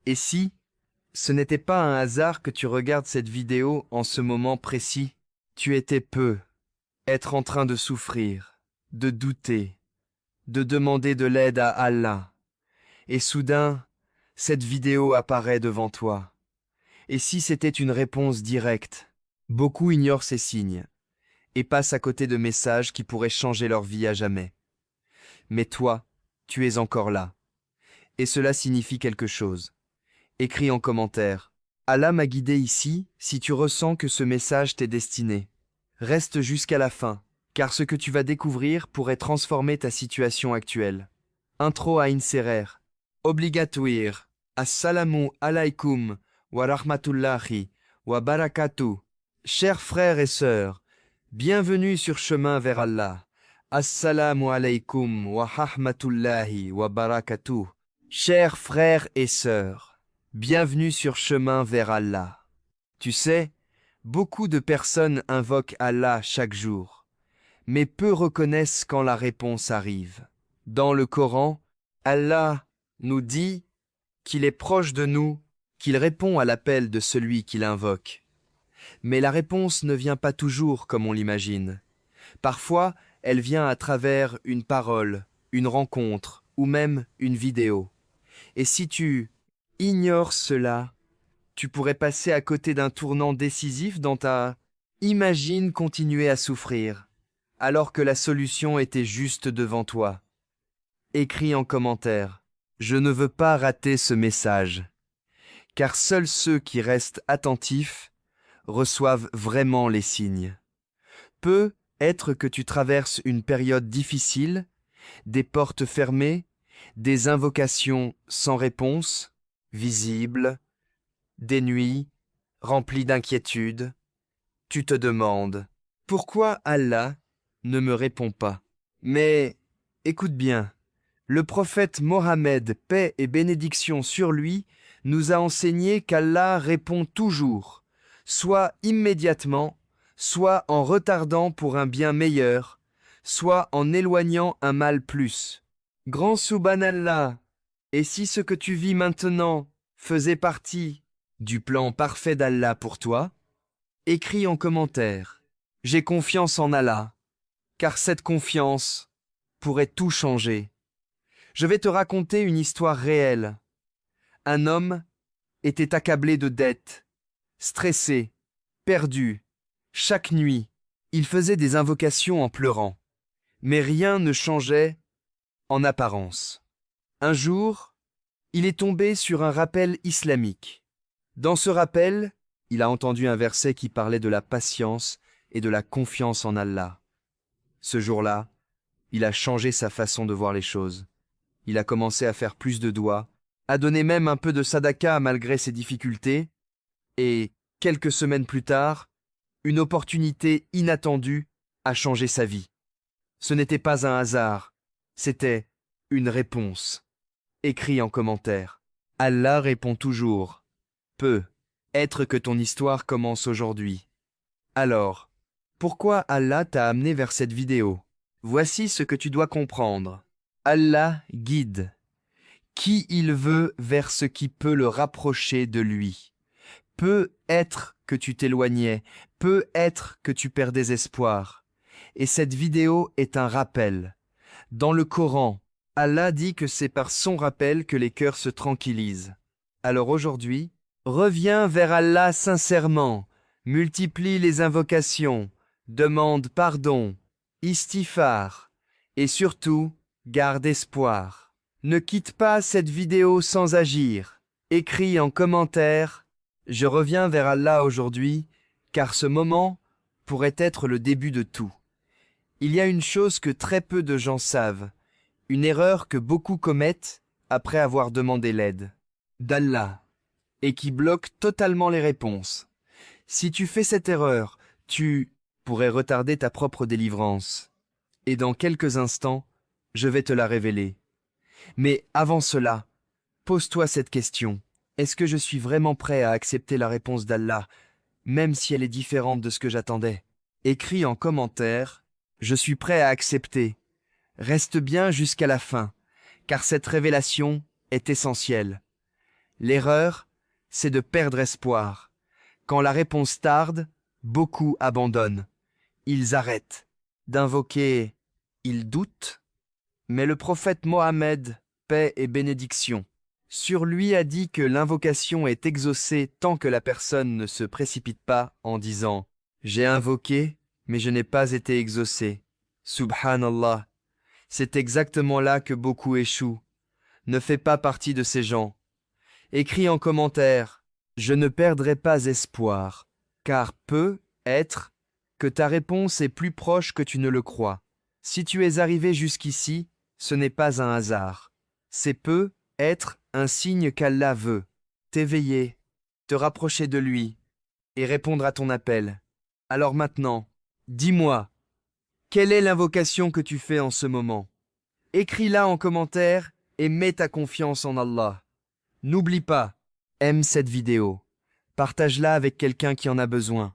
Et si ce n'était pas un hasard que tu regardes cette vidéo en ce moment précis, tu étais peu, être en train de souffrir, de douter, de demander de l'aide à Allah. Et soudain, cette vidéo apparaît devant toi. Et si c'était une réponse directe? Beaucoup ignorent ces signes et passent à côté de messages qui pourraient changer leur vie à jamais. Mais toi, tu es encore là. Et cela signifie quelque chose. Écris en commentaire. Allah m'a guidé ici si tu ressens que ce message t'est destiné. Reste jusqu'à la fin, car ce que tu vas découvrir pourrait transformer ta situation actuelle. Intro à insérer. Obligatoire. Assalamu alaikum wa rahmatullahi wa barakatuh. Chers frères et sœurs, bienvenue sur chemin vers Allah. Assalamu alaikum wa rahmatullahi wa barakatuh. Chers frères et sœurs, bienvenue sur chemin vers Allah. Tu sais, beaucoup de personnes invoquent Allah chaque jour, mais peu reconnaissent quand la réponse arrive. Dans le Coran, Allah nous dit qu'il est proche de nous, qu'il répond à l'appel de celui qui l'invoque. Mais la réponse ne vient pas toujours comme on l'imagine. Parfois, elle vient à travers une parole, une rencontre ou même une vidéo. Et si tu ignores cela, tu pourrais passer à côté d'un tournant décisif dans ta... Imagine continuer à souffrir, alors que la solution était juste devant toi. Écris en commentaire. Je ne veux pas rater ce message, car seuls ceux qui restent attentifs reçoivent vraiment les signes. Peut être que tu traverses une période difficile, des portes fermées, des invocations sans réponse, visibles, des nuits remplies d'inquiétude. Tu te demandes, pourquoi Allah ne me répond pas? Mais écoute bien, le prophète Mohammed, paix et bénédiction sur lui, nous a enseigné qu'Allah répond toujours, soit immédiatement, soit en retardant pour un bien meilleur, soit en éloignant un mal plus. Grand Subhanallah, et si ce que tu vis maintenant faisait partie du plan parfait d'Allah pour toi? Écris en commentaire. J'ai confiance en Allah, car cette confiance pourrait tout changer. Je vais te raconter une histoire réelle. Un homme était accablé de dettes, stressé, perdu. Chaque nuit, il faisait des invocations en pleurant. Mais rien ne changeait en apparence. Un jour, il est tombé sur un rappel islamique. Dans ce rappel, il a entendu un verset qui parlait de la patience et de la confiance en Allah. Ce jour-là, il a changé sa façon de voir les choses. Il a commencé à faire plus de doigts, à donner même un peu de sadaka malgré ses difficultés, et, quelques semaines plus tard, une opportunité inattendue a changé sa vie. Ce n'était pas un hasard, c'était une réponse. Écris en commentaire. Allah répond toujours. Peut être que ton histoire commence aujourd'hui. Alors, pourquoi Allah t'a amené vers cette vidéo? Voici ce que tu dois comprendre. Allah guide qui il veut vers ce qui peut le rapprocher de lui. Peut être que tu t'éloignais, peut être que tu perdais espoir. Et cette vidéo est un rappel. Dans le Coran, Allah dit que c'est par son rappel que les cœurs se tranquillisent. Alors aujourd'hui, reviens vers Allah sincèrement, multiplie les invocations, demande pardon, istighfar, et surtout, garde espoir. Ne quitte pas cette vidéo sans agir. Écris en commentaire « Je reviens vers Allah aujourd'hui, car ce moment pourrait être le début de tout. » Il y a une chose que très peu de gens savent, une erreur que beaucoup commettent après avoir demandé l'aide d'Allah, et qui bloque totalement les réponses. Si tu fais cette erreur, tu pourrais retarder ta propre délivrance. Et dans quelques instants, je vais te la révéler. Mais avant cela, pose-toi cette question. Est-ce que je suis vraiment prêt à accepter la réponse d'Allah, même si elle est différente de ce que j'attendais? Écris en commentaire « Je suis prêt à accepter ». Reste bien jusqu'à la fin, car cette révélation est essentielle. L'erreur, c'est de perdre espoir. Quand la réponse tarde, beaucoup abandonnent. Ils arrêtent d'invoquer, ils doutent. Mais le prophète Mohammed, paix et bénédiction, sur lui a dit que l'invocation est exaucée tant que la personne ne se précipite pas en disant « J'ai invoqué, mais je n'ai pas été exaucé. » Subhanallah, c'est exactement là que beaucoup échouent. Ne fais pas partie de ces gens. Écris en commentaire « Je ne perdrai pas espoir, car peut être que ta réponse est plus proche que tu ne le crois. Si tu es arrivé jusqu'ici, ce n'est pas un hasard. C'est peut être un signe qu'Allah veut t'éveiller, te rapprocher de lui et répondre à ton appel. Alors maintenant, dis-moi, quelle est l'invocation que tu fais en ce moment? Écris-la en commentaire et mets ta confiance en Allah. N'oublie pas, aime cette vidéo, partage-la avec quelqu'un qui en a besoin.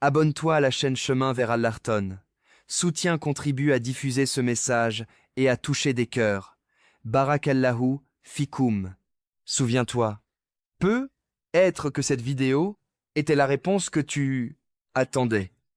Abonne-toi à la chaîne Chemin vers Allahton. Soutiens contribue à diffuser ce message et à toucher des cœurs. Barakallahu fikoum. Souviens-toi, peut être que cette vidéo était la réponse que tu attendais.